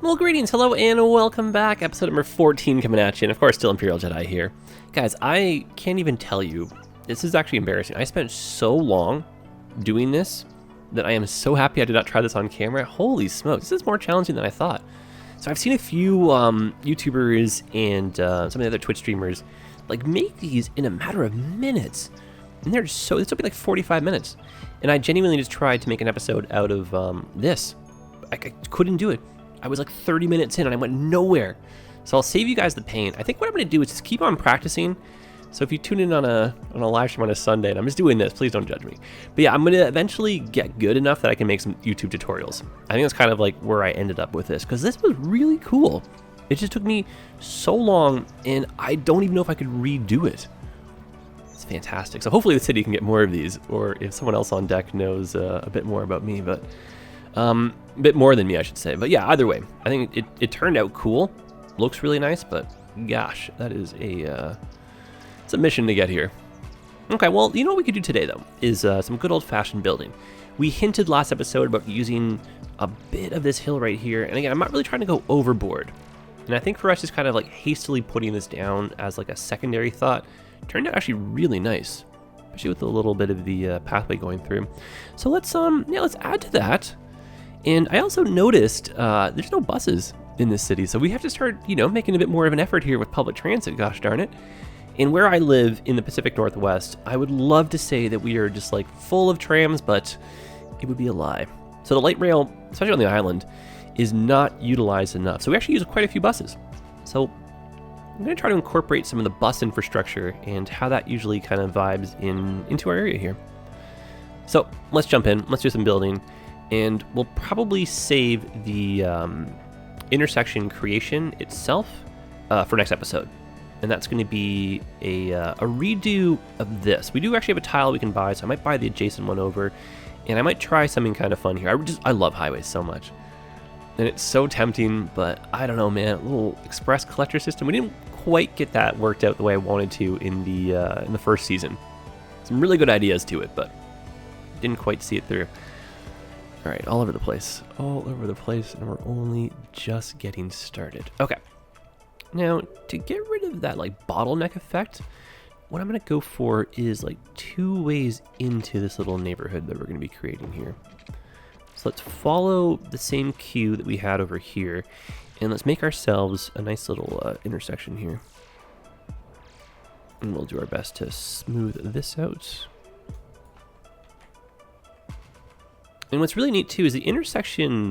Well, greetings, hello, and welcome back. Episode number 14 coming at you, and of course, still Imperial Jedi here. Guys, I can't even tell you, this is actually embarrassing. I spent so long doing this that I am so happy I did not try this on camera. Holy smokes, this is more challenging than I thought. So I've seen a few YouTubers and some of the other Twitch streamers like make these in a matter of minutes. And they're so, this will be like 45 minutes. And I genuinely just tried to make an episode out of this. I couldn't do it. I was like 30 minutes in and I went nowhere. So I'll save you guys the pain. I think what I'm going to do is just keep on practicing. So if you tune in on a live stream on a Sunday, and I'm just doing this, please don't judge me. But yeah, I'm going to eventually get good enough that I can make some YouTube tutorials. I think that's kind of like where I ended up with this, because this was really cool. It just took me so long, and I don't even know if I could redo it. It's fantastic. So hopefully the city can get more of these, or if someone else on deck knows a bit more about me, but a bit more than me, I should say. But yeah, either way, I think it turned out cool. Looks really nice, but gosh, that is it's a mission to get here. Okay, well, you know what we could do today, though, is some good old-fashioned building. We hinted last episode about using a bit of this hill right here, and again, I'm not really trying to go overboard. And I think for us, just kind of like hastily putting this down as like a secondary thought turned out actually really nice, especially with a little bit of the pathway going through. So let's add to that. And I also noticed there's no buses in this city, so we have to start, making a bit more of an effort here with public transit, gosh darn it. And where I live in the Pacific Northwest, I would love to say that we are just like full of trams, but it would be a lie. So the light rail, especially on the island, is not utilized enough. So we actually use quite a few buses. So I'm going to try to incorporate some of the bus infrastructure and how that usually kind of vibes into our area here. So let's jump in, let's do some building, and we'll probably save the intersection creation itself for next episode. And that's going to be a redo of this. We do actually have a tile we can buy, so I might buy the adjacent one over, and I might try something kind of fun here. I love highways so much, and it's so tempting, but I don't know, man. A little express collector system. We didn't quite get that worked out the way I wanted to in the first season. Some really good ideas to it, but didn't quite see it through. All right, all over the place, and we're only just getting started. Okay. Now, to get rid of that like bottleneck effect, what I'm going to go for is like 2 ways into this little neighborhood that we're going to be creating here. So let's follow the same queue that we had over here, and let's make ourselves a nice little intersection here. And we'll do our best to smooth this out. And what's really neat too is the intersection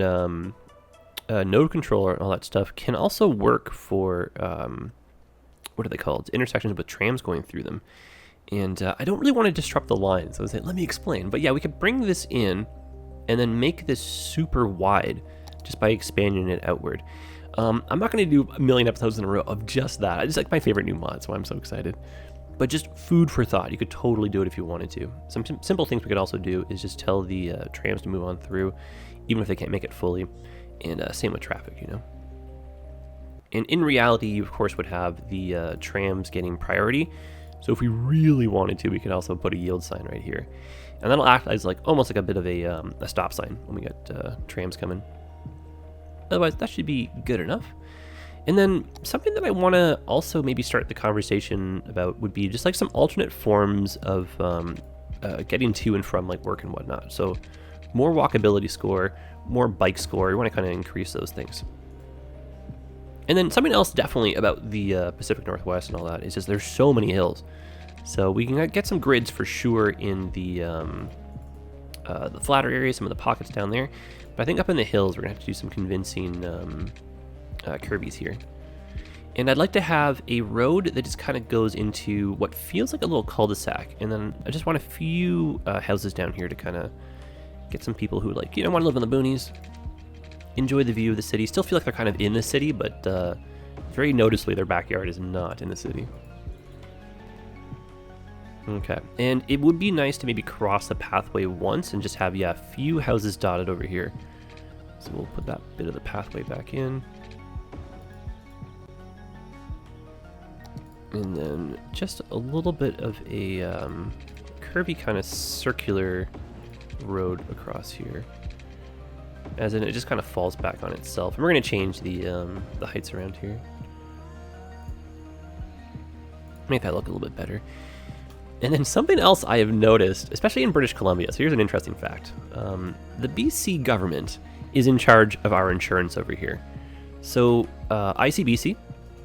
node controller and all that stuff can also work for, what are they called? Intersections with trams going through them. And I don't really want to disrupt the line, so I was like, let me explain. But yeah, we could bring this in and then make this super wide just by expanding it outward. I'm not going to do a million episodes in a row of just that. I just like my favorite new mod, so I'm so excited. But just food for thought. You could totally do it if you wanted to. Some simple things we could also do is just tell the trams to move on through, even if they can't make it fully. And same with traffic, And in reality, you of course would have the trams getting priority. So if we really wanted to, we could also put a yield sign right here. And that'll act as like almost like a bit of a stop sign when we get trams coming. Otherwise, that should be good enough. And then something that I want to also maybe start the conversation about would be just like some alternate forms of getting to and from like work and whatnot. So more walkability score, more bike score. You want to kind of increase those things. And then something else definitely about the Pacific Northwest and all that is just there's so many hills. So we can get some grids for sure in the flatter areas, some of the pockets down there. But I think up in the hills, we're going to have to do some convincing curvies here. And I'd like to have a road that just kind of goes into what feels like a little cul-de-sac. And then I just want a few houses down here to kind of get some people who want to live in the boonies, enjoy the view of the city, still feel like they're kind of in the city, but very noticeably their backyard is not in the city. Okay, and it would be nice to maybe cross the pathway once and just have, a few houses dotted over here. So we'll put that bit of the pathway back in. And then just a little bit of a curvy kind of circular road across here. as in it just kind of falls back on itself. And we're going to change the heights around here. Make that look a little bit better. And then something else I have noticed, especially in British Columbia, so here's an interesting fact. The BC government is in charge of our insurance over here. So ICBC,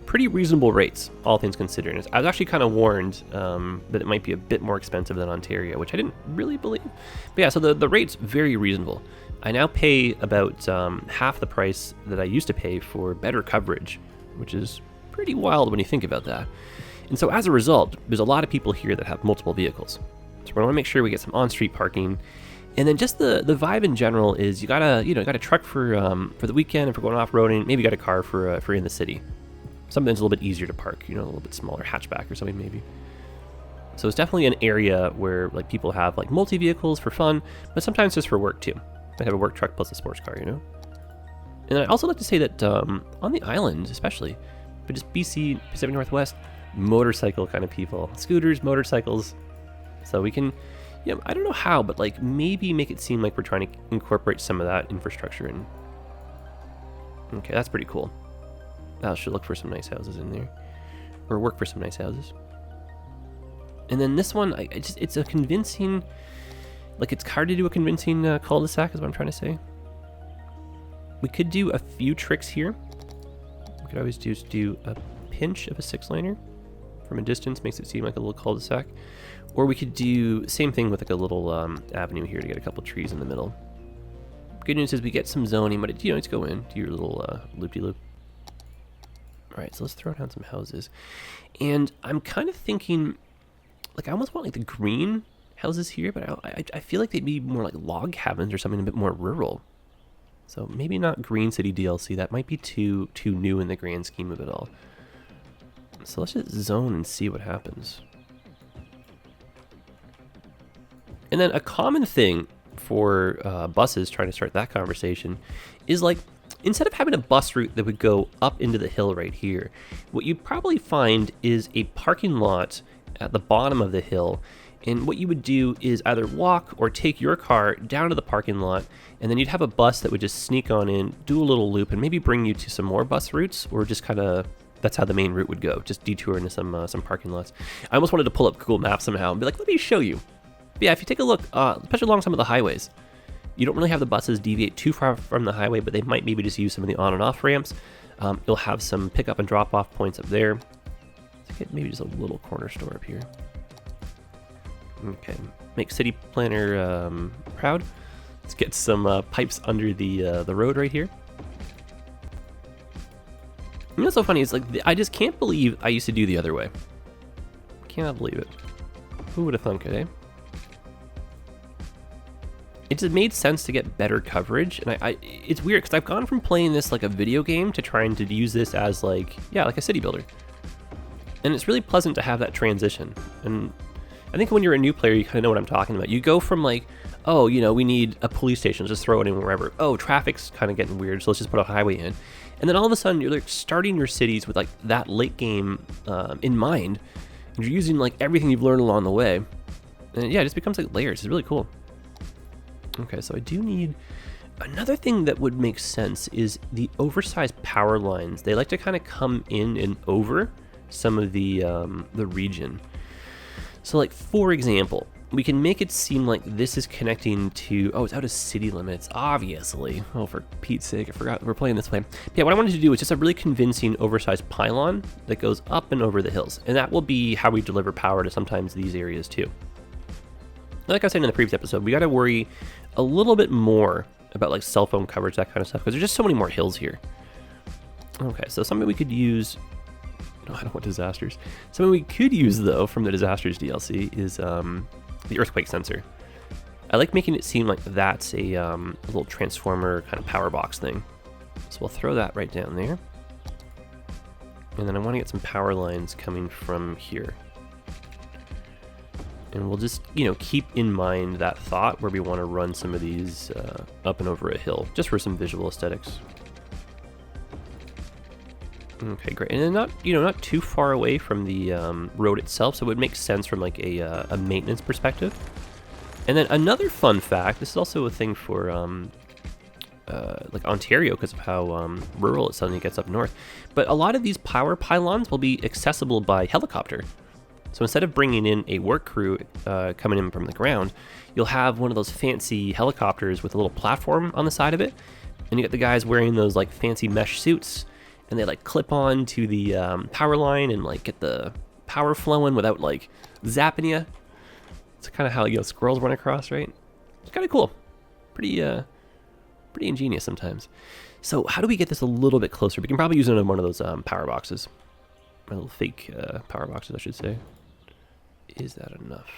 pretty reasonable rates, all things considered. I was actually kind of warned that it might be a bit more expensive than Ontario, which I didn't really believe. But yeah, so the rate's very reasonable. I now pay about half the price that I used to pay for better coverage, which is pretty wild when you think about that. And so as a result, there's a lot of people here that have multiple vehicles. So we want to make sure we get some on-street parking. And then just the vibe in general is you got a truck for the weekend and for going off-roading. Maybe you got a car for in the city. Something that's a little bit easier to park, a little bit smaller hatchback or something maybe. So it's definitely an area where like people have like multi-vehicles for fun, but sometimes just for work too. They have a work truck plus a sports car, And I also like to say that on the island especially, but just BC, Pacific Northwest, motorcycle kind of people, scooters, motorcycles. So we can, I don't know how, but like maybe make it seem like we're trying to incorporate some of that infrastructure in. Okay, that's pretty cool. I should look for some nice houses in there, or work for some nice houses. And then this one, it's a convincing, like it's hard to do a convincing cul-de-sac is what I'm trying to say. We could do a few tricks here. We could always just do a pinch of a 6-laner. From a distance makes it seem like a little cul-de-sac, or we could do same thing with like a little avenue here to get a couple trees in the middle. Good news is we get some zoning, but let's go in do your little loop-de-loop. All right, so let's throw down some houses, and I'm kind of thinking, like I almost want like the green houses here, but I feel like they'd be more like log cabins or something a bit more rural. So maybe not Green City DLC. That might be too new in the grand scheme of it all. So let's just zone and see what happens. And then a common thing for buses trying to start that conversation is like, instead of having a bus route that would go up into the hill right here, what you'd probably find is a parking lot at the bottom of the hill. And what you would do is either walk or take your car down to the parking lot, and then you'd have a bus that would just sneak on in, do a little loop, and maybe bring you to some more bus routes, or just kind of, that's how the main route would go, just detour into some parking lots. I almost wanted to pull up Google Maps somehow and be like, let me show you. But yeah, if you take a look, especially along some of the highways, you don't really have the buses deviate too far from the highway, but they might maybe just use some of the on and off ramps. You'll have some pickup and drop off points up there. Let's get maybe just a little corner store up here. Okay, make city planner proud. Let's get some pipes under the road right here. You know what's so funny is like I just can't believe I used to do the other way. Cannot believe it. Who would have thunk it, eh? It just made sense to get better coverage, and it's weird because I've gone from playing this like a video game to trying to use this as like a city builder, and it's really pleasant to have that transition. And I think when you're a new player, you kind of know what I'm talking about. You go from like, oh, we need a police station, let's just throw it in wherever. Oh, traffic's kind of getting weird, so let's just put a highway in. And then all of a sudden, you're like starting your cities with like that late game in mind, and you're using like everything you've learned along the way. And yeah, it just becomes like layers. It's really cool. Okay, so I do need another thing that would make sense is the oversized power lines. They like to kind of come in and over some of the region. So like, for example, we can make it seem like this is connecting to, it's out of city limits, obviously. Oh, for Pete's sake, I forgot we're playing this way. But yeah, what I wanted to do is just a really convincing oversized pylon that goes up and over the hills. And that will be how we deliver power to sometimes these areas too. Like I was saying in the previous episode, we got to worry a little bit more about like cell phone coverage, that kind of stuff, because there's just so many more hills here. Okay, so something we could use, no, I don't want disasters. Something we could use though from the disasters DLC is the earthquake sensor. I like making it seem like that's a little transformer kind of power box thing. So we'll throw that right down there. And then I want to get some power lines coming from here. And we'll just, keep in mind that thought where we want to run some of these up and over a hill, just for some visual aesthetics. Okay, great. And then not too far away from the road itself, so it would make sense from like a maintenance perspective. And then another fun fact, this is also a thing for like Ontario because of how rural it suddenly gets up north. But a lot of these power pylons will be accessible by helicopter. So instead of bringing in a work crew coming in from the ground, you'll have one of those fancy helicopters with a little platform on the side of it. And you get the guys wearing those like fancy mesh suits, and they like clip on to the power line and like get the power flowing without like zapping you. It's kind of how, you know, squirrels run across, right? It's kind of cool. Pretty ingenious sometimes. So how do we get this a little bit closer? We can probably use it in one of those power boxes. My little fake power boxes, I should say. Is that enough?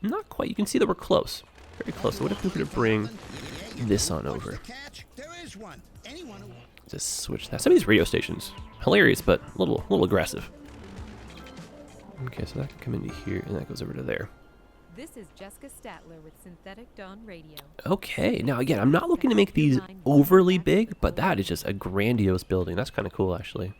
Not quite. You can see that we're close. Very close. So what if we were to bring this on over? Just switch that. Some of these radio stations, hilarious, but a little aggressive. Okay, so that can come into here, and that goes over to there. This is Jessica Statler with Synthetic Dawn Radio. Okay, now again, I'm not looking to make these overly big, but that is just a grandiose building. That's kind of cool, actually.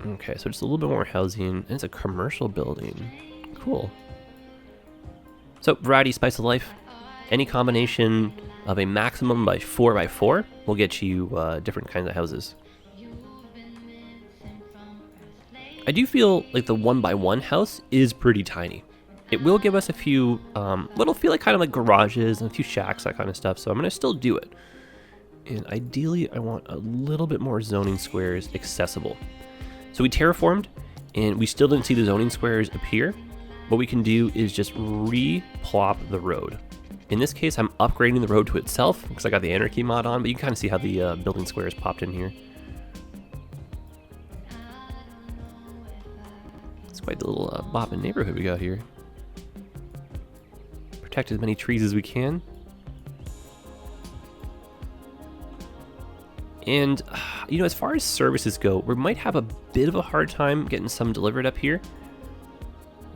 Okay, so just a little bit more housing, and it's a commercial building. Cool. So, variety, spice of life. Any combination of a maximum by 4x4 will get you different kinds of houses. I do feel like the 1x1 house is pretty tiny. It will give us a few, what'll feel like kind of like garages and a few shacks, that kind of stuff, so I'm going to still do it. And ideally, I want a little bit more zoning squares accessible. So we terraformed, and we still didn't see the zoning squares appear. What we can do is just re-plop the road. In this case, I'm upgrading the road to itself, because I got the Anarchy mod on, but you can kind of see how the building squares popped in here. It's quite the little bopping neighborhood we got here. Protect as many trees as we can. And, you know, as far as services go, we might have a bit of a hard time getting some delivered up here.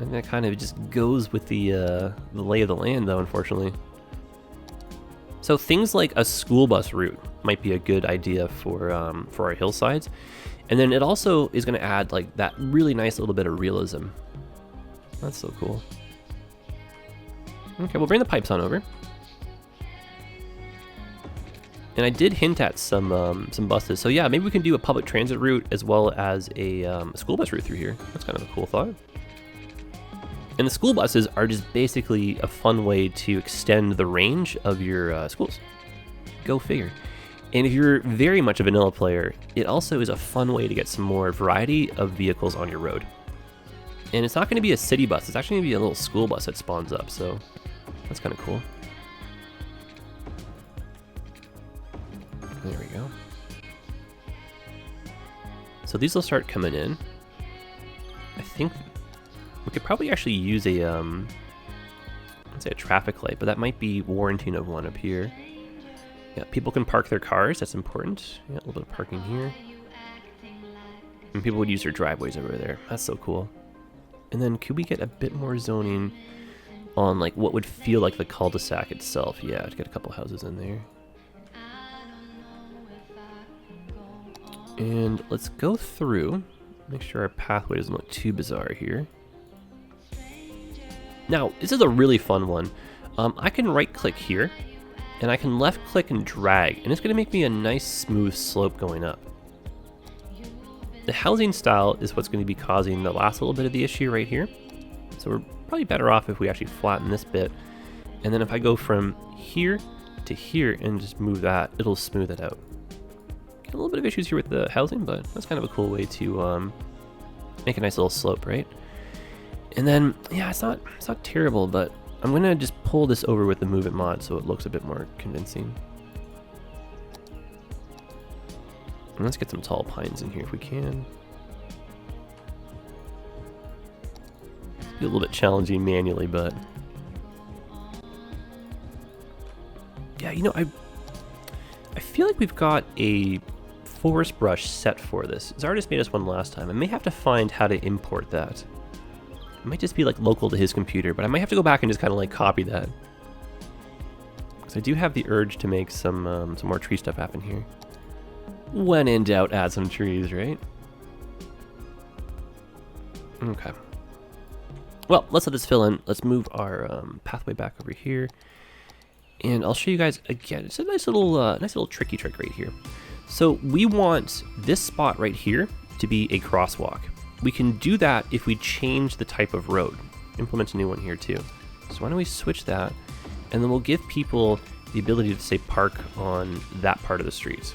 And that kind of just goes with the lay of the land, though, unfortunately. So things like a school bus route might be a good idea for our hillsides. And then it also is going to add, like, that really nice little bit of realism. That's so cool. Okay, we'll bring the pipes on over. And I did hint at some buses. So yeah, maybe we can do a public transit route as well as a school bus route through here. That's kind of a cool thought. And the school buses are just basically a fun way to extend the range of your schools. Go figure. And if you're very much a vanilla player, it also is a fun way to get some more variety of vehicles on your road. And it's not going to be a city bus. It's actually going to be a little school bus that spawns up. So that's kind of cool. There we go. So these will start coming in. I think we could probably actually use a, let's say a traffic light, but that might be warranting of one up here. Yeah, people can park their cars. That's important. Yeah, a little bit of parking here. And people would use their driveways over there. That's so cool. And then could we get a bit more zoning on like what would feel like the cul-de-sac itself? Yeah, to get a couple houses in there. And let's go through, make sure our pathway doesn't look too bizarre here. Now, this is a really fun one. I can right click here, and I can left click and drag, and it's going to make me a nice smooth slope going up. The housing style is what's going to be causing the last little bit of the issue right here. So we're probably better off if we actually flatten this bit. And then if I go from here to here and just move that, it'll smooth it out. A little bit of issues here with the housing, but that's kind of a cool way to make a nice little slope, right? And then, yeah, it's not terrible, but I'm gonna just pull this over with the Move It mod so it looks a bit more convincing. And let's get some tall pines in here if we can. Be a little bit challenging manually, but yeah, you know, I feel like we've got a forest brush set for this. This artist made us one last time. I may have to find how to import that. It might just be like local to his computer, but I might have to go back and just kind of like copy that. Because I do have the urge to make some more tree stuff happen here. When in doubt, add some trees, right? Okay. Well, let's let this fill in. Let's move our pathway back over here. And I'll show you guys again. It's a nice little tricky trick right here. So we want this spot right here to be a crosswalk. We can do that if we change the type of road. Implement a new one here too. So why don't we switch that, and then we'll give people the ability to say park on that part of the street.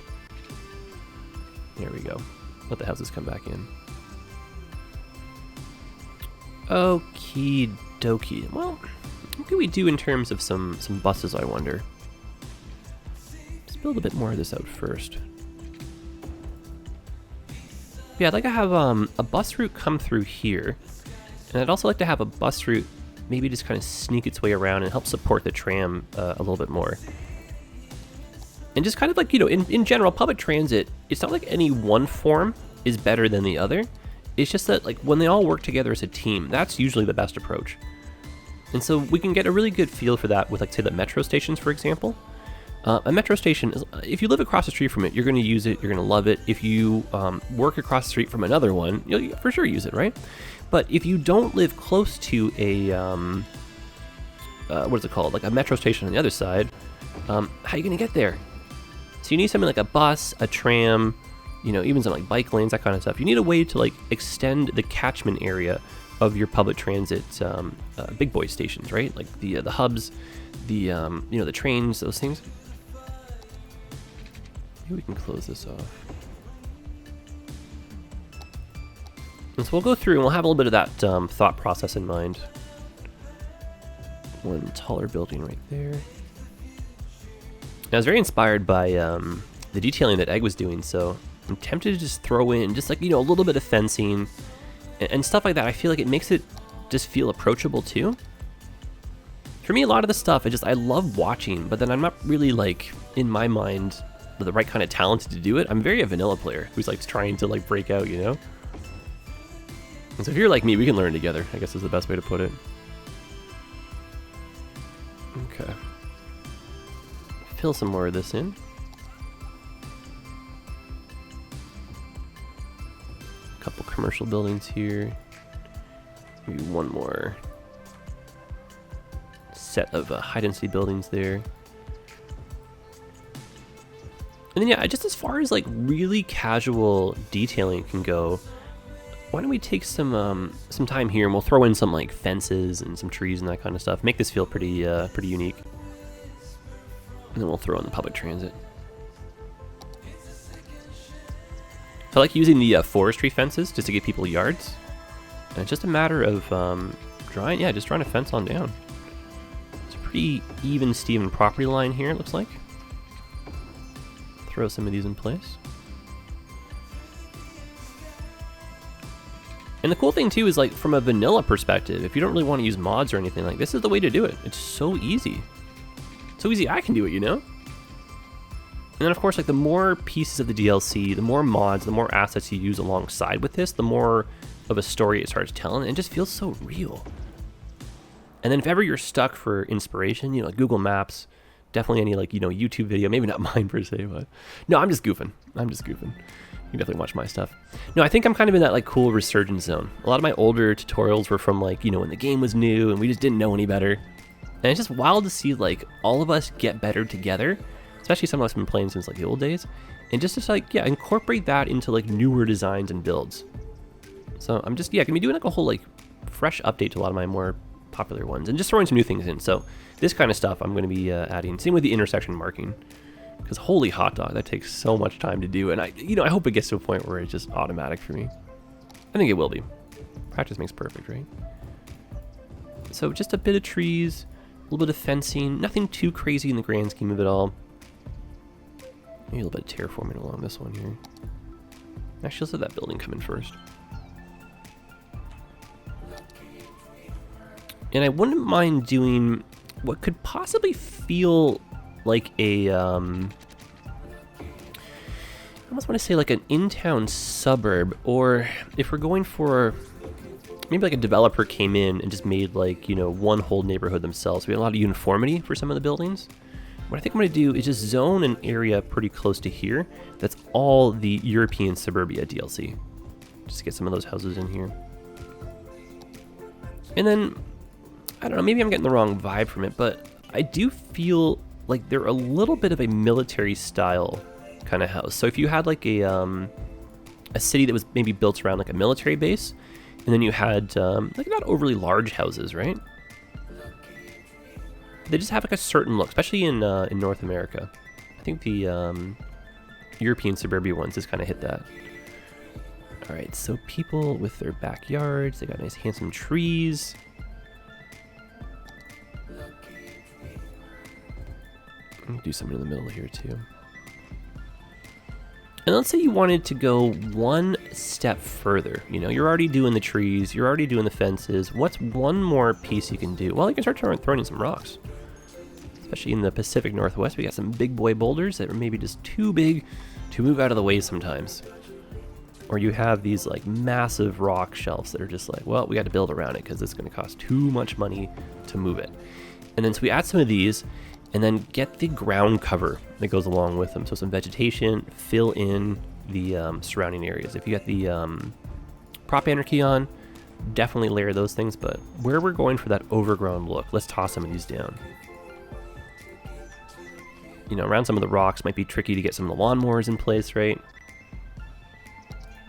There we go. Let the houses come back in. Okie dokie. Well, what can we do in terms of some buses, I wonder? Let's build a bit more of this out first. Yeah, I'd like to have a bus route come through here. And I'd also like to have a bus route maybe just kind of sneak its way around and help support the tram a little bit more. And just kind of like, you know, in general, public transit, it's not like any one form is better than the other. It's just that, like, when they all work together as a team, that's usually the best approach. And so we can get a really good feel for that with, like, say, the metro stations, for example. A metro station, is, if you live across the street from it, you're going to use it, you're going to love it. If you work across the street from another one, you'll for sure use it, right? But if you don't live close to a, what is it called, like a metro station on the other side, how are you going to get there? So you need something like a bus, a tram, you know, even some like bike lanes, that kind of stuff. You need a way to like extend the catchment area of your public transit big boy stations, right? Like the hubs, you know, the trains, those things. Maybe we can close this off. And so we'll go through and we'll have a little bit of that thought process in mind. One taller building right there. I was very inspired by the detailing that Egg was doing, so I'm tempted to just throw in just like, you know, a little bit of fencing and stuff like that. I feel like it makes it just feel approachable too. For me, a lot of the stuff, I love watching, but then I'm not really like, in my mind, the right kind of talented to do it. I'm very a vanilla player who's like trying to like break out, you know? And so if you're like me, we can learn together, I guess is the best way to put it. Okay. Fill some more of this in. A couple commercial buildings here. Maybe one more set of high density buildings there. And then yeah, just as far as like really casual detailing can go, why don't we take some time here and we'll throw in some like fences and some trees and that kind of stuff. Make this feel pretty unique. And then we'll throw in the public transit. I like using the forestry fences just to give people yards. And it's just a matter of drawing a fence on down. It's a pretty even Steven property line here, it looks like. Throw some of these in place. And the cool thing too is like from a vanilla perspective, if you don't really want to use mods or anything, like this is the way to do it. It's so easy. So easy I can do it, you know? And then of course, like the more pieces of the DLC, the more mods, the more assets you use alongside with this, the more of a story it starts telling, and it just feels so real. And then if ever you're stuck for inspiration, you know, like Google Maps, definitely any like, you know, YouTube video, maybe not mine per se, but no, I'm just goofing. You can definitely watch my stuff. No, I think I'm kind of in that like cool resurgence zone. A lot of my older tutorials were from like, you know, when the game was new and we just didn't know any better. And it's just wild to see like all of us get better together, especially some of us have been playing since like the old days, and just to like, yeah, incorporate that into like newer designs and builds. So I'm just, yeah, gonna be doing like a whole like fresh update to a lot of my more popular ones and just throwing some new things in. So this kind of stuff I'm gonna be adding. Same with the intersection marking. Because holy hot dog, that takes so much time to do, and I hope it gets to a point where it's just automatic for me. I think it will be. Practice makes perfect, right? So just a bit of trees, a little bit of fencing, nothing too crazy in the grand scheme of it all. Maybe a little bit of terraforming along this one here. Actually, let's let that building come in first. And I wouldn't mind doing what could possibly feel like a, I almost want to say like an in-town suburb, or if we're going for maybe like a developer came in and just made like, you know, one whole neighborhood themselves. We have a lot of uniformity for some of the buildings. What I think I'm going to do is just zone an area pretty close to here. That's all the European Suburbia DLC. Just to get some of those houses in here. And then, I don't know, maybe I'm getting the wrong vibe from it, but I do feel like they're a little bit of a military style kind of house. So if you had like a city that was maybe built around like a military base, and then you had like not overly large houses, right? They just have like a certain look, especially in North America. I think the European suburbia ones just kind of hit that. All right, so people with their backyards, they got nice handsome trees. Do something in the middle here too. And let's say you wanted to go one step further. You know, you're already doing the trees, you're already doing the fences. What's one more piece you can do? Well, you can start throwing in some rocks. Especially in the Pacific Northwest, we got some big boy boulders that are maybe just too big to move out of the way sometimes. Or you have these like massive rock shelves that are just like, well, we got to build around it because it's going to cost too much money to move it. And then so we add some of these, and then get the ground cover that goes along with them. So some vegetation, fill in the surrounding areas. If you got the prop anarchy on, definitely layer those things. But where we're going for that overgrown look, let's toss some of these down. You know, around some of the rocks might be tricky to get some of the lawnmowers in place, right?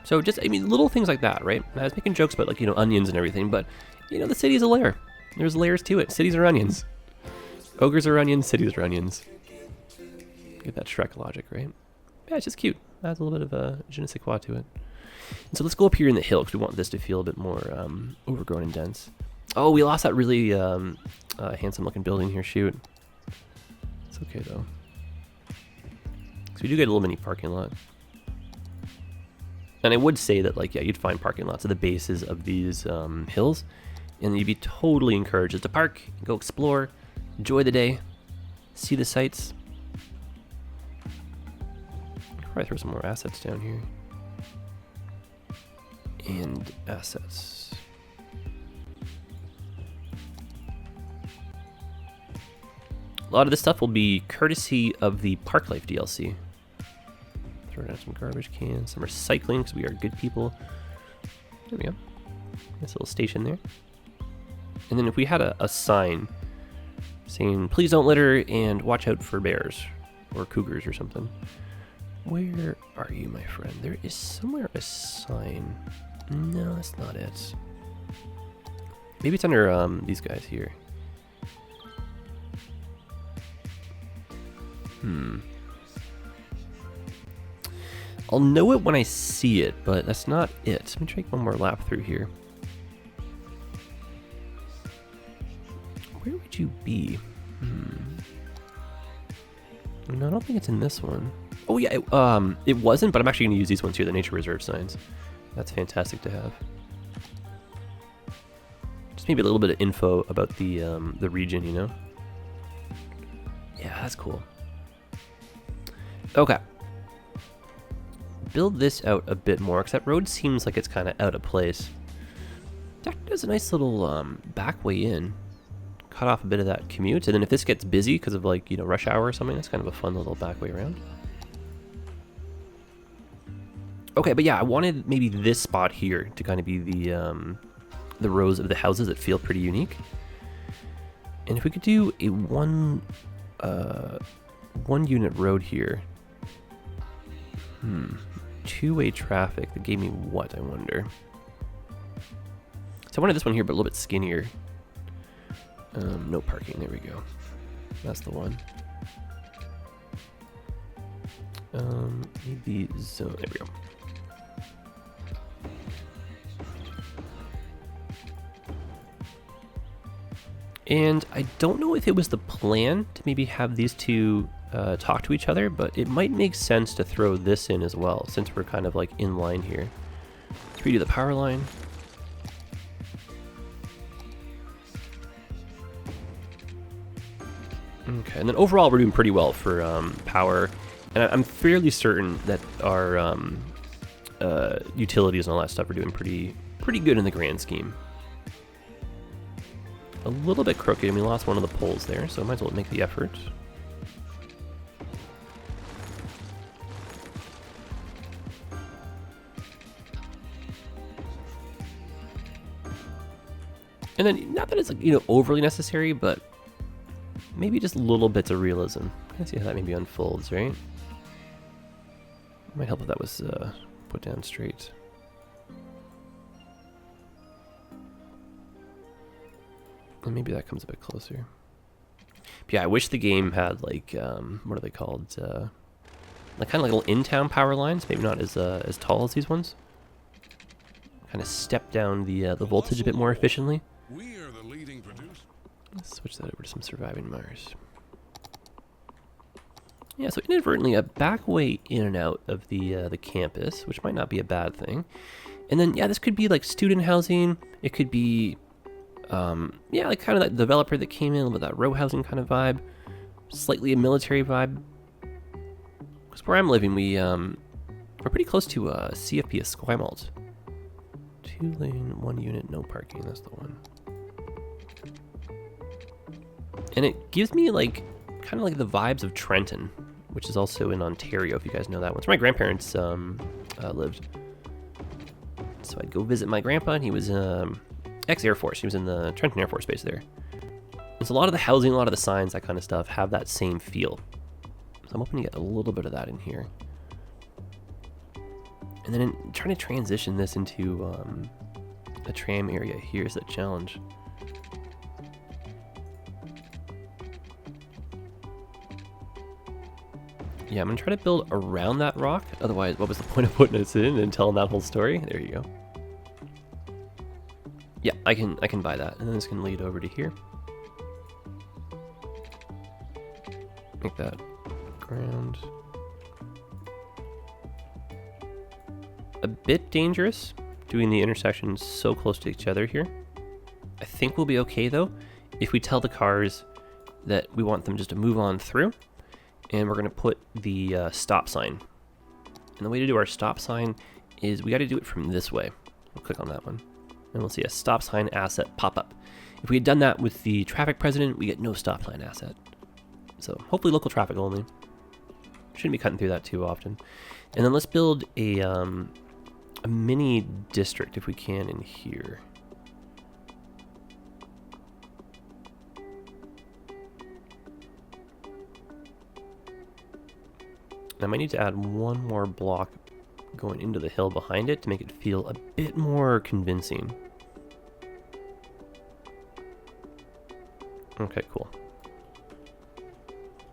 So just, I mean, little things like that, right? I was making jokes about like, you know, onions and everything, but you know, the city is a layer. There's layers to it. Cities are onions. Ogres are onions, cities are onions. Get that Shrek logic, right? Yeah, it's just cute. Adds a little bit of a je ne sais quoi to it. And so let's go up here in the hill because we want this to feel a bit more overgrown and dense. Oh, we lost that really handsome looking building here, shoot. It's okay though. So we do get a little mini parking lot. And I would say that, like, yeah, you'd find parking lots at the bases of these hills, and you'd be totally encouraged just to park, go explore, enjoy the day, see the sights. Probably throw some more assets down here. And assets. A lot of this stuff will be courtesy of the Park Life DLC. Throw down some garbage cans, some recycling because we are good people. There we go. Nice little station there. And then if we had a sign saying, please don't litter and watch out for bears or cougars or something. Where are you, my friend? There is somewhere a sign. No, that's not it. Maybe it's under these guys here. I'll know it when I see it, but that's not it. Let me take one more lap through here. Where would you be? No, I don't think it's in this one. Oh yeah, it wasn't, but I'm actually going to use these ones here, the nature reserve signs. That's fantastic to have. Just maybe a little bit of info about the region, you know? Yeah, that's cool. Okay. Build this out a bit more, because that road seems like it's kind of out of place. That does a nice little back way in. Cut off a bit of that commute, and then if this gets busy because of, like, you know, rush hour or something, that's kind of a fun little back way around. Okay, but yeah, I wanted maybe this spot here to kind of be the rows of the houses that feel pretty unique. And if we could do a one unit road here. Two-way traffic that gave me what, I wonder? So I wanted this one here, but a little bit skinnier. No parking, there we go. That's the one. Maybe zone, there we go. And I don't know if it was the plan to maybe have these two talk to each other, but it might make sense to throw this in as well, since we're kind of like in line here. Let's redo the power line. Okay, and then overall we're doing pretty well for power, and I'm fairly certain that our utilities and all that stuff are doing pretty good in the grand scheme. A little bit crooked, and we lost one of the poles there, so I might as well make the effort. And then, not that it's, like, you know, overly necessary, but maybe just little bits of realism. Let's see how that maybe unfolds, right? Might help if that was put down straight. And maybe that comes a bit closer. But yeah, I wish the game had like, what are they called? Like kind of like little in-town power lines. Maybe not as tall as these ones. Kind of step down the voltage a bit more efficiently. We are the leading producer. Let's switch that over to some surviving Mars. Yeah, so inadvertently a back way in and out of the campus, which might not be a bad thing. And then yeah, this could be like student housing. It could be yeah, like kind of that developer that came in with that row housing kind of vibe, slightly a military vibe. Because where I'm living, we're pretty close to CFP, a Skymalt. 2-lane, 1 unit, no parking. That's the one. And it gives me like kind of like the vibes of Trenton, which is also in Ontario. If you guys know that one, it's where my grandparents lived. So I'd go visit my grandpa, and he was ex-Air Force. He was in the Trenton Air Force Base there. And so a lot of the housing, a lot of the signs, that kind of stuff have that same feel. So I'm hoping to get a little bit of that in here. And then trying to transition this into a tram area here is the challenge. Yeah, I'm going to try to build around that rock. Otherwise, what was the point of putting this in and telling that whole story? There you go. Yeah, I can buy that. And then this can lead over to here. Make that ground. A bit dangerous doing the intersections so close to each other here. I think we'll be okay though if we tell the cars that we want them just to move on through, and we're going to put the stop sign. And the way to do our stop sign is we got to do it from this way. We'll click on that one and we'll see a stop sign asset pop up. If we had done that with the traffic president, we get no stop sign asset. So hopefully local traffic only. Shouldn't be cutting through that too often. And then let's build a mini district if we can in here. I might need to add one more block going into the hill behind it to make it feel a bit more convincing. Okay, cool.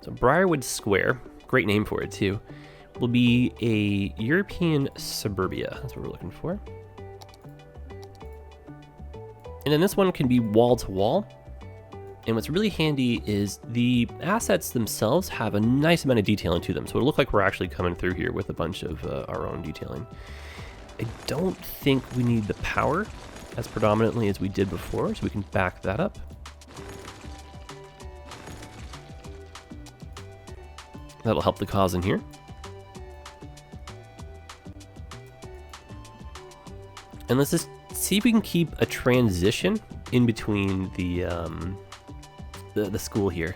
So Briarwood Square, great name for it too, will be a European suburbia. That's what we're looking for. And then this one can be wall to wall. And what's really handy is the assets themselves have a nice amount of detailing to them. So it'll look like we're actually coming through here with a bunch of our own detailing. I don't think we need the power as predominantly as we did before, so we can back that up. That'll help the cause in here. And let's just see if we can keep a transition in between the school here.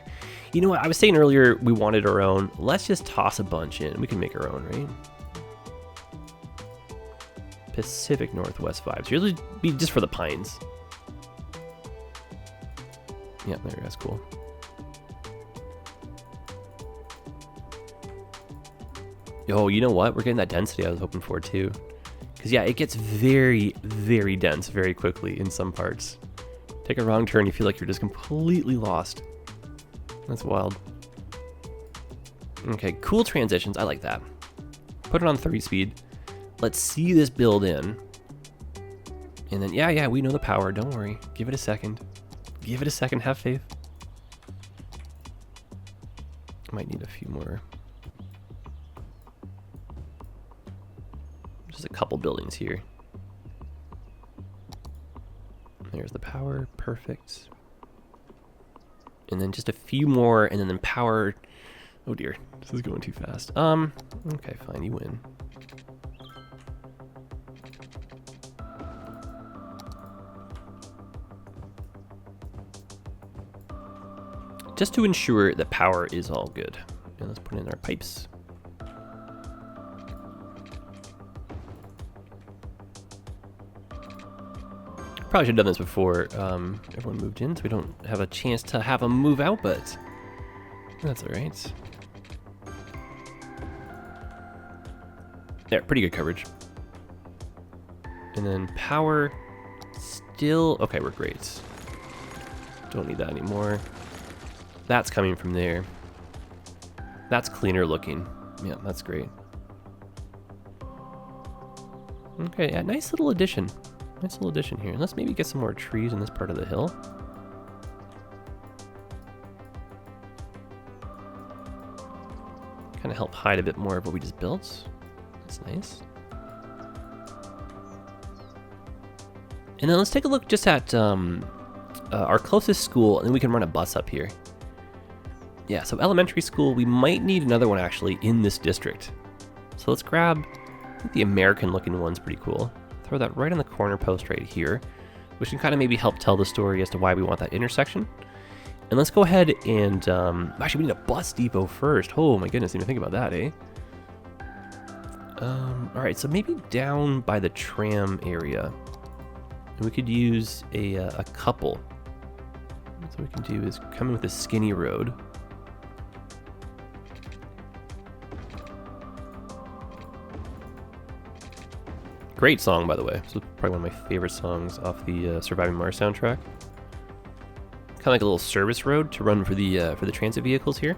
You know what? I was saying earlier we wanted our own. Let's just toss a bunch in. We can make our own, right? Pacific Northwest vibes. Usually be just for the pines. Yeah, there that's cool. Oh, you know what? We're getting that density I was hoping for too. Because yeah, it gets very, very dense very quickly in some parts. Take a wrong turn, you feel like you're just completely lost. That's wild. Okay, cool transitions. I like that. Put it on 3 speed. Let's see this build in. And then, yeah, we know the power. Don't worry. Give it a second. Give it a second. Have faith. Might need a few more. Just a couple buildings here. There's the power, perfect. And then just a few more, and then power. Oh dear, this is going too fast. Okay, fine, you win. Just to ensure that power is all good. And let's put in our pipes. Probably should have done this before everyone moved in, so we don't have a chance to have them move out, but That's all right. There, pretty good coverage. And then power, still, okay, we're great. Don't need that anymore. That's coming from there. That's cleaner looking. Yeah, that's great. Okay, yeah, nice little addition. Nice little addition here. Let's maybe get some more trees in this part of the hill. Kind of help hide a bit more of what we just built. That's nice. And then let's take a look just at our closest school, and then we can run a bus up here. Yeah, so elementary school, we might need another one actually in this district. So let's grab, I think the American looking one's pretty cool. Throw that right on the corner post right here, which can kind of maybe help tell the story as to why we want that intersection. And let's go ahead and, actually we need a bus depot first. Oh my goodness, didn't even think about that, eh? All right, so maybe down by the tram area. And we could use a couple. So what we can do is come in with a skinny road. Great song, by the way. This is probably one of my favorite songs off the Surviving Mars soundtrack. Kind of like a little service road to run for the transit vehicles here.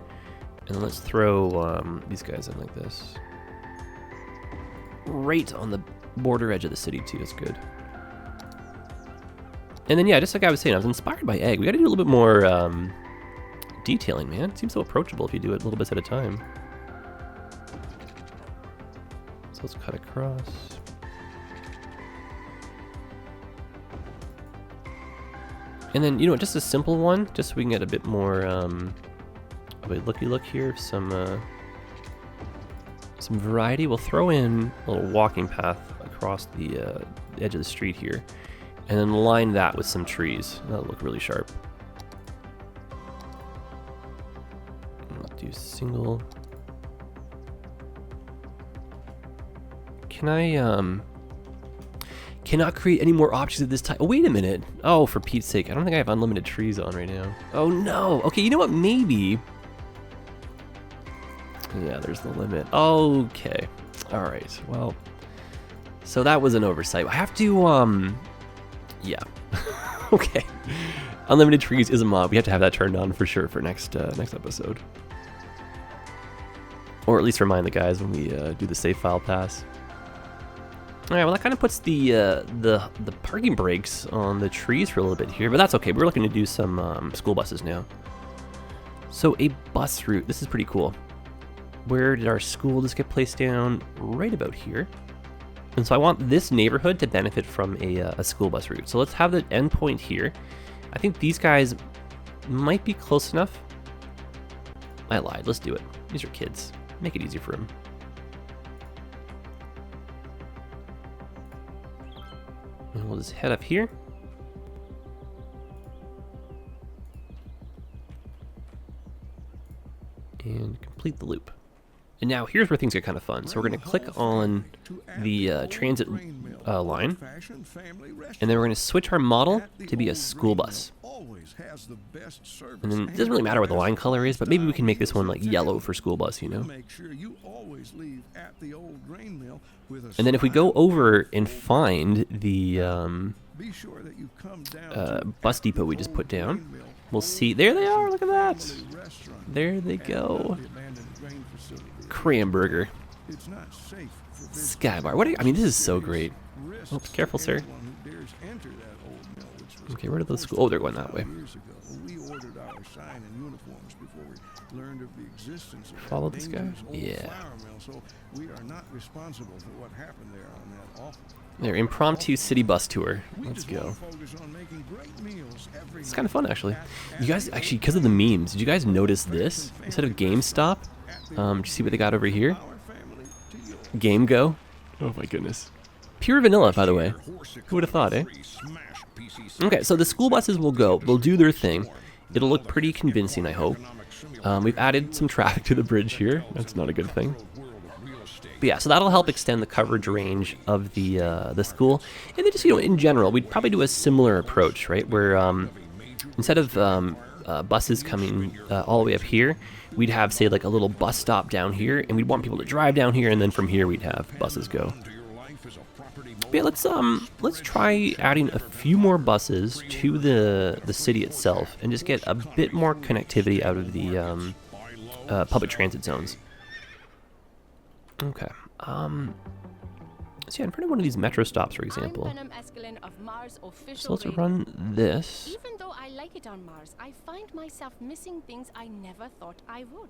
And then let's throw these guys in like this. Right on the border edge of the city too. It's good. And then yeah, just like I was saying, I was inspired by egg. We got to do a little bit more detailing, man. It seems so approachable if you do it little bits at a time. So let's cut across. And then, you know, just a simple one, just so we can get a bit more of a looky look here, some variety. We'll throw in a little walking path across the edge of the street here, and then line that with some trees. That'll look really sharp. And we'll do single. Can I cannot create any more options of this type? Oh, wait a minute. Oh, for Pete's sake. I don't think I have unlimited trees on right now. Oh, no. Okay, you know what? Maybe. Yeah, there's the limit. Okay. All right. Well, so that was an oversight. I have to, yeah. Okay. Unlimited trees is a mod. We have to have that turned on for sure for next episode. Or at least remind the guys when we do the save file pass. All right, well, that kind of puts the parking brakes on the trees for a little bit here, but that's okay. We're looking to do some school buses now. So a bus route. This is pretty cool. Where did our school just get placed down? Right about here. And so I want this neighborhood to benefit from a school bus route. So let's have the endpoint here. I think these guys might be close enough. I lied. Let's do it. These are kids. Make it easy for them. And we'll just head up here. And complete the loop. And now here's where things get kind of fun. So we're going to click on the transit line. And then we're going to switch our model to be a school bus. And then it doesn't really matter what the line color is, but maybe we can make this one like yellow for school bus, you know? And then if we go over and find the bus depot we just put down, we'll see. There they are. Look at that. There they go. Cranberger. Skybar. What? I mean, this is so great. Oops, careful, sir. Okay, where did those schools? Oh, they're going that way. Follow this guy? Yeah. Their impromptu city bus tour. Let's go. It's kind of fun, actually. You guys, actually, because of the memes, did you guys notice this? Instead of GameStop, did you see what they got over here? Game Go. Oh my goodness. Pure vanilla, by the way. Who would have thought, eh? Okay, so the school buses will go. They'll do their thing. It'll look pretty convincing, I hope. We've added some traffic to the bridge here. That's not a good thing. But yeah, so that'll help extend the coverage range of the school. And then just, you know, in general, we'd probably do a similar approach, right? Where instead of buses coming all the way up here, we'd have, say, like a little bus stop down here, and we'd want people to drive down here, and then from here we'd have buses go. But yeah, let's try adding a few more buses to the city itself, and just get a bit more connectivity out of the public transit zones. Okay. So yeah, in front of one of these metro stops, for example. So let's run this. Even though I like it on Mars, I find myself missing things I never thought I would.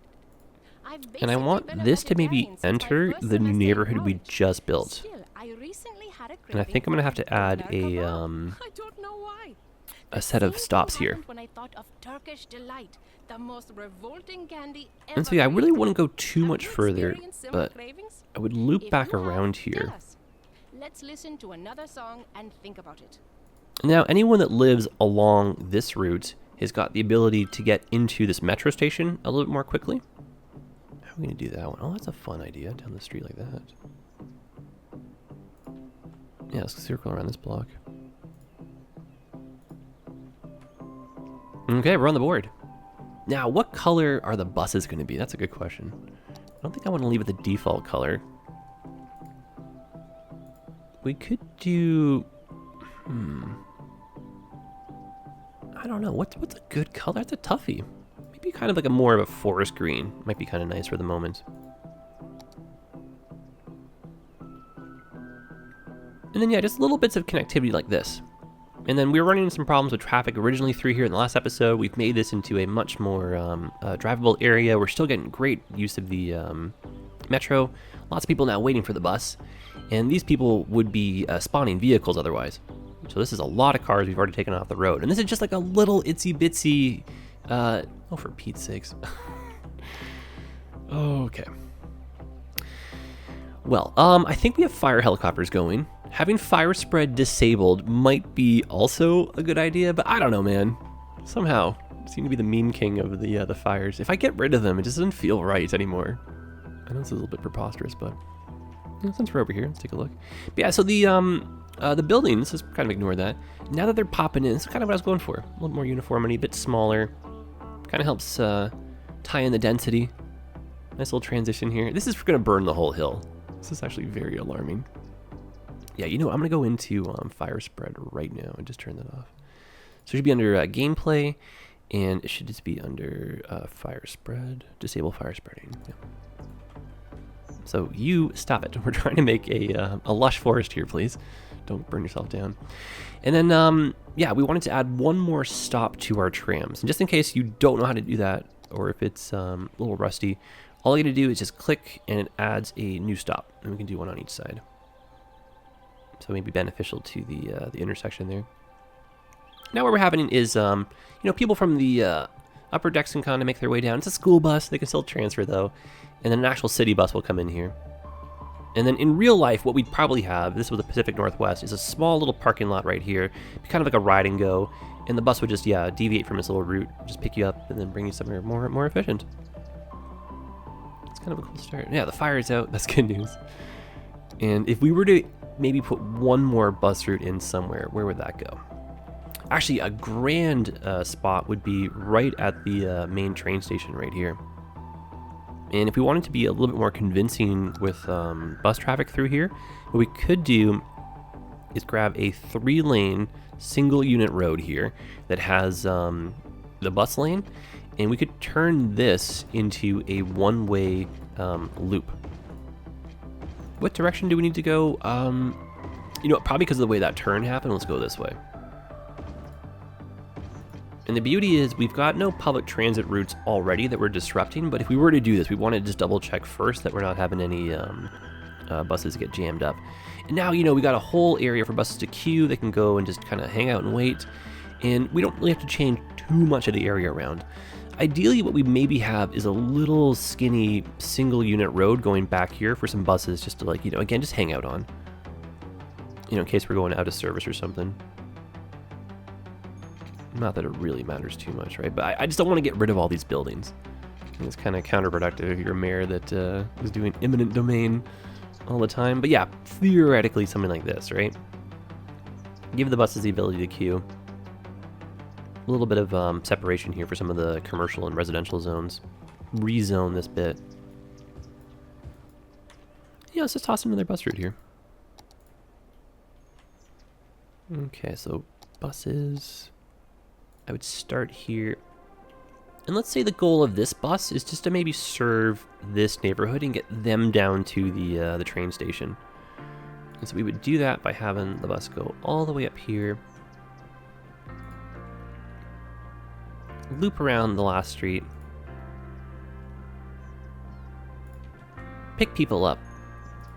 And I want this to maybe enter the new neighborhood we just built. And I think I'm gonna have to add a set of stops here. And so yeah, I really wouldn't go too much further, but I would loop back around here. Let's listen to another song and think about it. Now, anyone that lives along this route has got the ability to get into this metro station a little bit more quickly. How are we going to do that one? Oh, that's a fun idea, down the street like that. Yeah, let's circle around this block. Okay, we're on the board. Now, what color are the buses going to be? That's a good question. I don't think I want to leave it the default color. We could do... I don't know. What's a good color? That's a toughie. Maybe kind of like a more of a forest green. Might be kind of nice for the moment. And then, yeah, just little bits of connectivity like this. And then we were running into some problems with traffic originally through here in the last episode. We've made this into a much more drivable area. We're still getting great use of the metro. Lots of people now waiting for the bus. And these people would be spawning vehicles otherwise. So this is a lot of cars we've already taken off the road. And this is just like a little itsy bitsy, oh, for Pete's sakes. Okay. Well, I think we have fire helicopters going. Having fire spread disabled might be also a good idea, but I don't know, man. Somehow, I seem to be the meme king of the fires. If I get rid of them, it just doesn't feel right anymore. I know this is a little bit preposterous, but since we're over here, let's take a look. But yeah, so the buildings, let's kind of ignore that. Now that they're popping in, this is kind of what I was going for. A little more uniformity, a bit smaller. Kind of helps tie in the density. Nice little transition here. This is going to burn the whole hill. This is actually very alarming. Yeah, you know, I'm going to go into fire spread right now and just turn that off. So it should be under gameplay, and it should just be under fire spread, disable fire spreading. Yeah. So you stop it. We're trying to make a lush forest here, please. Don't burn yourself down. And then, yeah, we wanted to add one more stop to our trams. And just in case you don't know how to do that, or if it's a little rusty, all you got to do is just click and it adds a new stop. And we can do one on each side. So maybe beneficial to the intersection there. Now what we're having is, you know, people from the upper decks can kind of make their way down. It's a school bus. They can still transfer, though. And then an actual city bus will come in here. And then in real life, what we'd probably have, this was the Pacific Northwest, is a small little parking lot right here. Kind of like a ride and go. And the bus would just, yeah, deviate from its little route, just pick you up and then bring you somewhere more efficient. It's kind of a cool start. Yeah, the fire's out. That's good news. And if we were to maybe put one more bus route in somewhere, where would that go? Actually, a grand spot would be right at the main train station right here. And if we wanted to be a little bit more convincing with bus traffic through here, what we could do is grab a 3-lane single unit road here that has the bus lane, and we could turn this into a one-way loop. What direction do we need to go? You know, probably because of the way that turn happened, let's go this way. And the beauty is we've got no public transit routes already that we're disrupting, but if we were to do this, we want to just double check first that we're not having any buses get jammed up. And now, you know, we got a whole area for buses to queue. They can go and just kind of hang out and wait. And we don't really have to change too much of the area around. Ideally, what we maybe have is a little skinny single unit road going back here for some buses just to, like, you know, again, just hang out on. You know, in case we're going out of service or something. Not that it really matters too much, right? But I just don't want to get rid of all these buildings. And it's kind of counterproductive if you're a mayor that is doing eminent domain all the time. But yeah, theoretically something like this, right? Give the buses the ability to queue. A little bit of separation here for some of the commercial and residential zones. Rezone this bit. Yeah, let's just toss another bus route here. Okay, so buses. I would start here. And let's say the goal of this bus is just to maybe serve this neighborhood and get them down to the train station. And so we would do that by having the bus go all the way up here. Loop around the last street. Pick people up.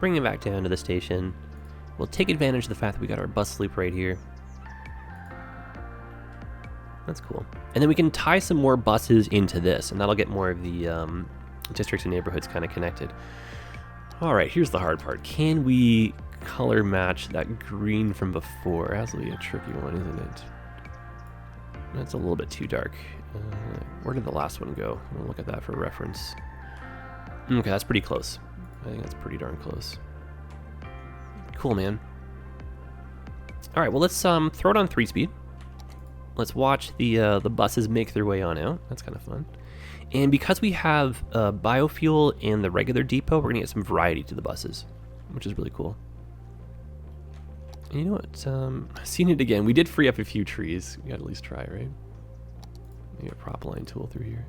Bring them back down to the station. We'll take advantage of the fact that we got our bus loop right here. That's cool. And then we can tie some more buses into this, and that'll get more of the districts and neighborhoods kind of connected. All right, here's the hard part. Can we color match that green from before? That's really a tricky one, isn't it? That's a little bit too dark. Where did the last one go? We'll look at that for reference. Okay, that's pretty close. I think that's pretty darn close. Cool, man. All right, well, let's throw it on 3-speed. Let's watch the buses make their way on out. That's kind of fun. And because we have biofuel and the regular depot, we're gonna get some variety to the buses, which is really cool. And you know what? I've seen it again. We did free up a few trees. We gotta at least try, right? Maybe a prop line tool through here.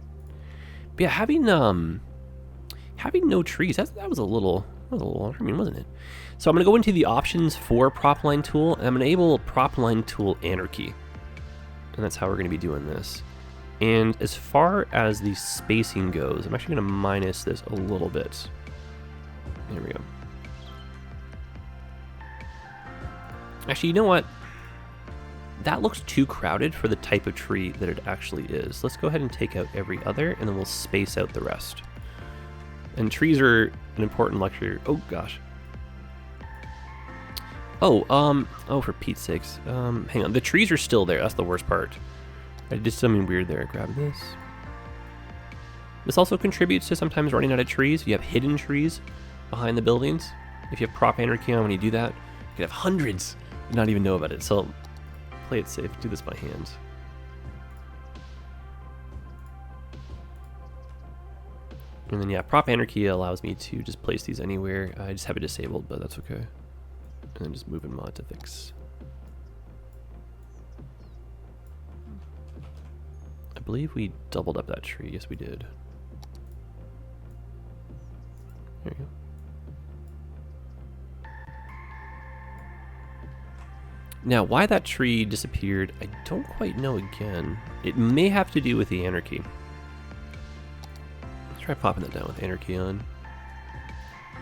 But yeah, having no trees, that was a little alarming, wasn't it? So I'm gonna go into the options for prop line tool, and I'm gonna enable prop line tool anarchy. And that's how we're gonna be doing this. And as far as the spacing goes, I'm actually gonna minus this a little bit. There we go. Actually, you know what? That looks too crowded for the type of tree that it actually is. Let's go ahead and take out every other, and then we'll space out the rest. And trees are an important luxury. Oh gosh. Oh, for Pete's sakes. Hang on, the trees are still there. That's the worst part. I did something weird there. Grab this. This also contributes to sometimes running out of trees. You have hidden trees behind the buildings. If you have prop anarchy on when you do that, you can have hundreds and not even know about it. So play it safe. Do this by hand. And then yeah, prop anarchy allows me to just place these anywhere. I just have it disabled, but that's okay. And then just move in mod to fix. I believe we doubled up that tree. Yes, we did. There you go. Now, why that tree disappeared, I don't quite know again. It may have to do with the anarchy. Let's try popping that down with anarchy on.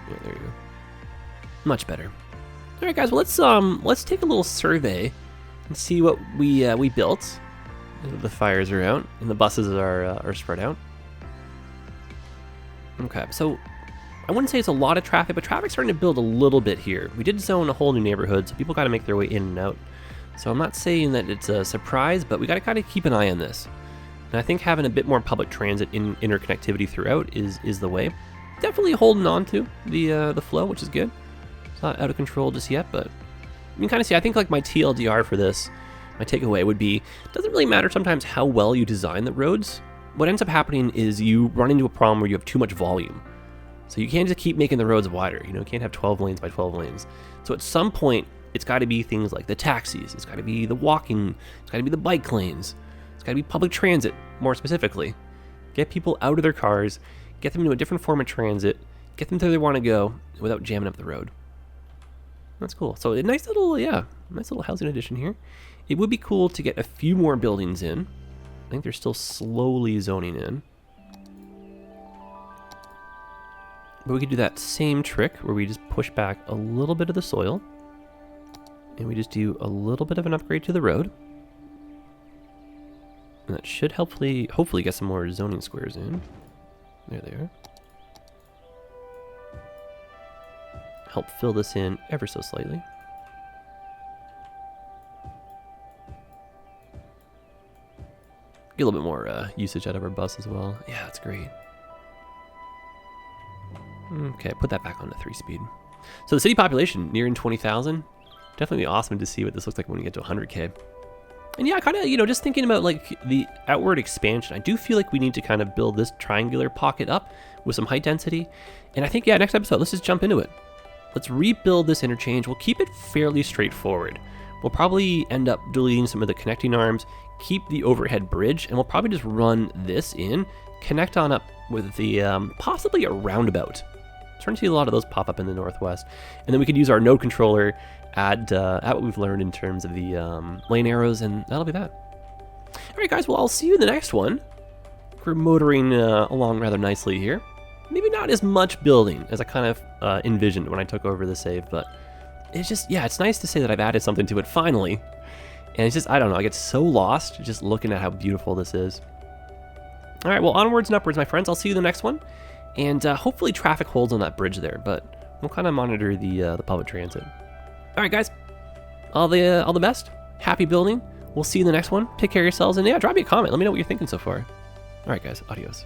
Yeah, there you go. Much better. All right, guys. Well, let's take a little survey and see what we built. The fires are out and the buses are spread out. Okay, so I wouldn't say it's a lot of traffic, but traffic's starting to build a little bit here. We did zone a whole new neighborhood, so people got to make their way in and out. So I'm not saying that it's a surprise, but we got to kind of keep an eye on this. And I think having a bit more public transit interconnectivity throughout is the way. Definitely holding on to the flow, which is good. It's not out of control just yet, but you can kind of see, I think like my TLDR for this, my takeaway would be, it doesn't really matter sometimes how well you design the roads. What ends up happening is you run into a problem where you have too much volume. So you can't just keep making the roads wider, you can't have 12 lanes by 12 lanes. So at some point, it's got to be things like the taxis, it's got to be the walking, it's got to be the bike lanes, it's got to be public transit, more specifically. Get people out of their cars, get them into a different form of transit, get them to where they want to go without jamming up the road. That's cool. So a nice little housing addition here. It would be cool to get a few more buildings in. I think they're still slowly zoning in. But we could do that same trick where we just push back a little bit of the soil. And we just do a little bit of an upgrade to the road. And that should hopefully get some more zoning squares in. There they are. Help fill this in ever so slightly. Get a little bit more usage out of our bus as well. Yeah, that's great. Okay, put that back on to 3-speed. So the city population nearing 20,000. Definitely awesome to see what this looks like when we get to 100K. And yeah, kind of, just thinking about like the outward expansion, I do feel like we need to kind of build this triangular pocket up with some height density. And I think, yeah, next episode, let's just jump into it. Let's rebuild this interchange. We'll keep it fairly straightforward. We'll probably end up deleting some of the connecting arms, keep the overhead bridge, and we'll probably just run this in, connect on up with the possibly a roundabout. Starting to see a lot of those pop up in the northwest. And then we could use our node controller, add what we've learned in terms of the lane arrows, and that'll be that. All right, guys, well, I'll see you in the next one. We're motoring along rather nicely here. Maybe not as much building as I kind of envisioned when I took over the save, but it's just, yeah, it's nice to say that I've added something to it finally. And it's just, I don't know, I get so lost just looking at how beautiful this is. All right, well, onwards and upwards, my friends. I'll see you in the next one. And hopefully traffic holds on that bridge there, but we'll kind of monitor the public transit. All right, guys, all the best. Happy building. We'll see you in the next one. Take care of yourselves, and yeah, drop me a comment. Let me know what you're thinking so far. All right, guys, adios.